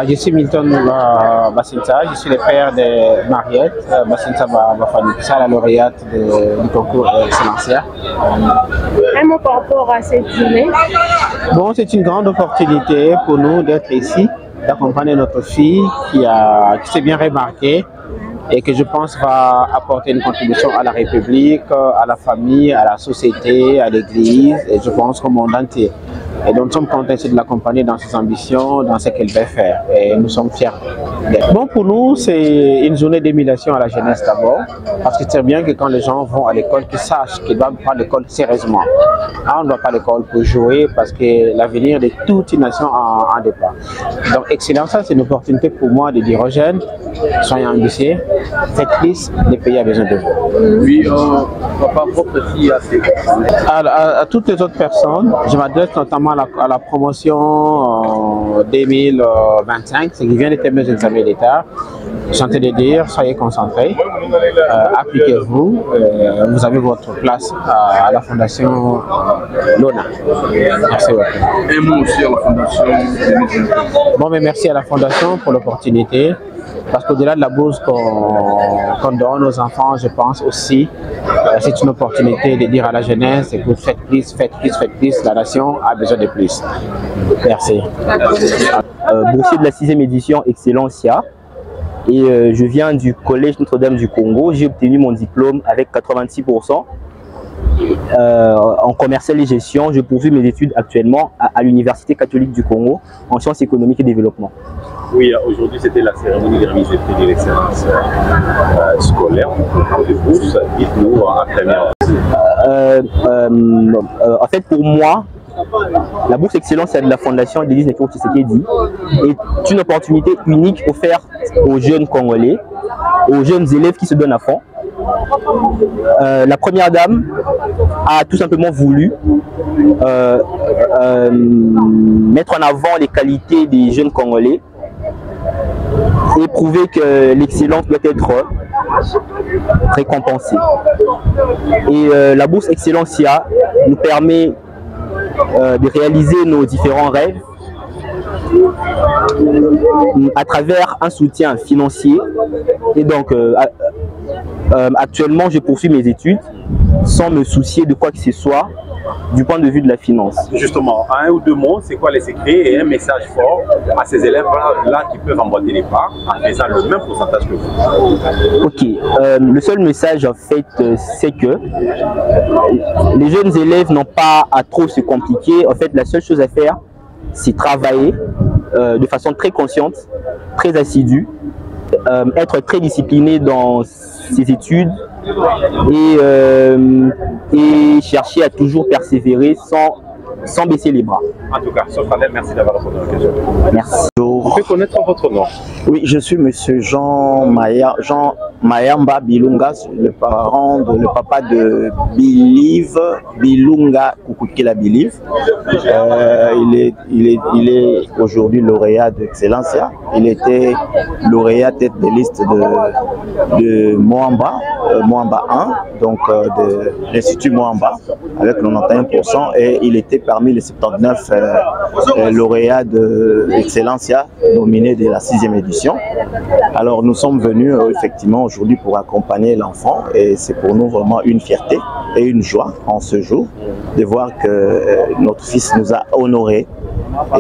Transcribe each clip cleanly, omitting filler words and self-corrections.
Je suis Milton Bassinta, je suis le père de Mariette Bassinta Bafanisa, la lauréate du concours Excellencia. Un mot par rapport à cette journée. Bon, c'est une grande opportunité pour nous d'être ici, d'accompagner notre fille qui s'est bien remarquée et que je pense va apporter une contribution à la République, à la famille, à la société, à l'Église et je pense au monde entier. Et donc nous sommes contents de l'accompagner dans ses ambitions, dans ce qu'elle veut faire et nous sommes fiers. Bon, pour nous, c'est une journée d'émulation à la jeunesse d'abord, parce que c'est bien que quand les gens vont à l'école, qu'ils sachent qu'ils doivent prendre l'école sérieusement. On ne va pas à l'école pour jouer parce que l'avenir de toute une nation en dépend. Donc, Excellencia, c'est une opportunité pour moi de dire aux jeunes, soyez ambitieux, faites plus, le pays a besoin de vous. Oui, papa, votre fille a ses à toutes les autres personnes, je m'adresse notamment à la promotion 2025, ce qui vient de terminer les examens d'État. Je suis en train de dire, soyez concentrés, appliquez-vous, vous avez votre place à la Fondation Lona. Merci beaucoup. Un mot aussi à la Fondation. Bon, mais merci à la Fondation pour l'opportunité. Parce qu'au-delà de la bourse qu'on donne aux enfants, je pense aussi c'est une opportunité de dire à la jeunesse, écoute, faites plus, faites plus, faites plus, la nation a besoin de plus. Merci. Boursier de la 6e édition Excellencia et je viens du Collège Notre-Dame du Congo. J'ai obtenu mon diplôme avec 86%. En commercial et gestion, je poursuis mes études actuellement à l'Université catholique du Congo en sciences économiques et développement. Oui, aujourd'hui c'était la cérémonie de remise des prix de l'excellence scolaire pour les bourses. Dites-nous à première. En fait, pour moi, la bourse Excellence de la Fondation Denis Nekro Tshisekedi est une opportunité unique offerte aux jeunes Congolais, aux jeunes élèves qui se donnent à fond. La première dame a tout simplement voulu mettre en avant les qualités des jeunes Congolais et prouver que l'excellence doit être récompensée. Et la bourse Excellencia nous permet de réaliser nos différents rêves à travers un soutien financier. Et donc actuellement je poursuis mes études sans me soucier de quoi que ce soit du point de vue de la finance. Justement, un ou deux mots, c'est quoi les secrets et un message fort à ces élèves-là qui peuvent emboîter les pas en faisant le même pourcentage que vous? Ok, le seul message en fait, c'est que les jeunes élèves n'ont pas à trop se compliquer. En fait, la seule chose à faire, c'est travailler de façon très consciente, très assidue, être très discipliné dans ses études et chercher à toujours persévérer sans baisser les bras. En tout cas, Sofranel, merci d'avoir répondu à la question. Merci. On peut connaître votre nom? Oui, je suis monsieur Jean Mayamba Bilunga, le papa de Bilunga Kukukila Biliv. Il est aujourd'hui lauréat d'Excellencia. Il était lauréat tête de liste de Moamba 1, donc de l'Institut Moamba, avec 91%, et il était parmi les 79 lauréats d'Excellencia nominés de la 6e édition. Alors nous sommes venus effectivement aujourd'hui pour accompagner l'enfant et c'est pour nous vraiment une fierté et une joie en ce jour de voir que notre fils nous a honorés.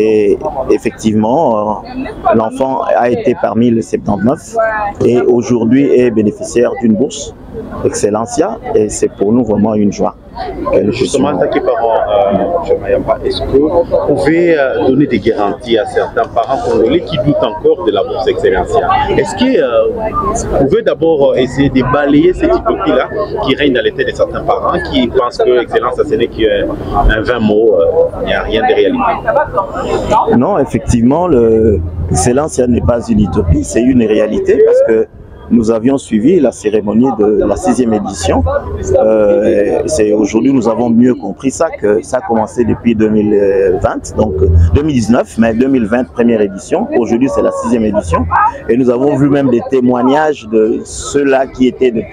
Et effectivement, l'enfant a été parmi les 79 et aujourd'hui est bénéficiaire d'une bourse Excellencia et c'est pour nous vraiment une joie. Justement, en tant que parent, est-ce que vous pouvez donner des garanties à certains parents congolais qui doutent encore de la bourse Excellencia? Est-ce que vous pouvez d'abord essayer de balayer cette utopie-là qui règne dans les têtes de certains parents qui pensent que Excellencia ce n'est qu'un vain mot, il n'y a rien de réalité? Non, effectivement, Excellencia n'est pas une utopie, c'est une réalité parce que nous avions suivi la cérémonie de la 6e édition. Aujourd'hui, nous avons mieux compris ça, que ça a commencé depuis 2020, donc 2019, mais 2020, première édition. Aujourd'hui, c'est la 6e édition. Et nous avons vu même des témoignages de ceux-là qui étaient des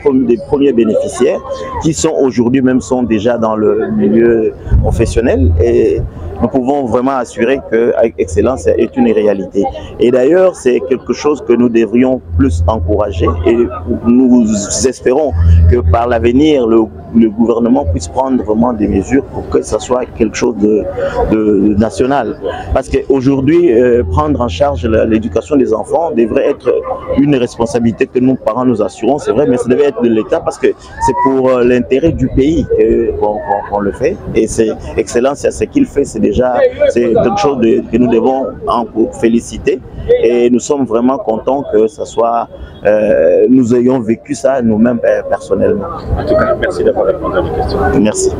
premiers bénéficiaires, qui sont aujourd'hui même déjà dans le milieu professionnel. Et nous pouvons vraiment assurer que Excellence est une réalité. Et d'ailleurs, c'est quelque chose que nous devrions plus encourager et nous espérons que par l'avenir, le gouvernement puisse prendre vraiment des mesures pour que ça soit quelque chose de national. Parce qu'aujourd'hui, prendre en charge l'éducation des enfants devrait être une responsabilité que nous, parents, nous assurons, c'est vrai, mais ça devait être de l'État parce que c'est pour l'intérêt du pays qu'on le fait. Et c'est Excellence, ce qu'il fait, c'est quelque chose que nous devons en féliciter. Et nous sommes vraiment contents que ça soit, nous ayons vécu ça nous-mêmes personnellement. En tout cas, merci d'avoir répondu à mes questions. Merci.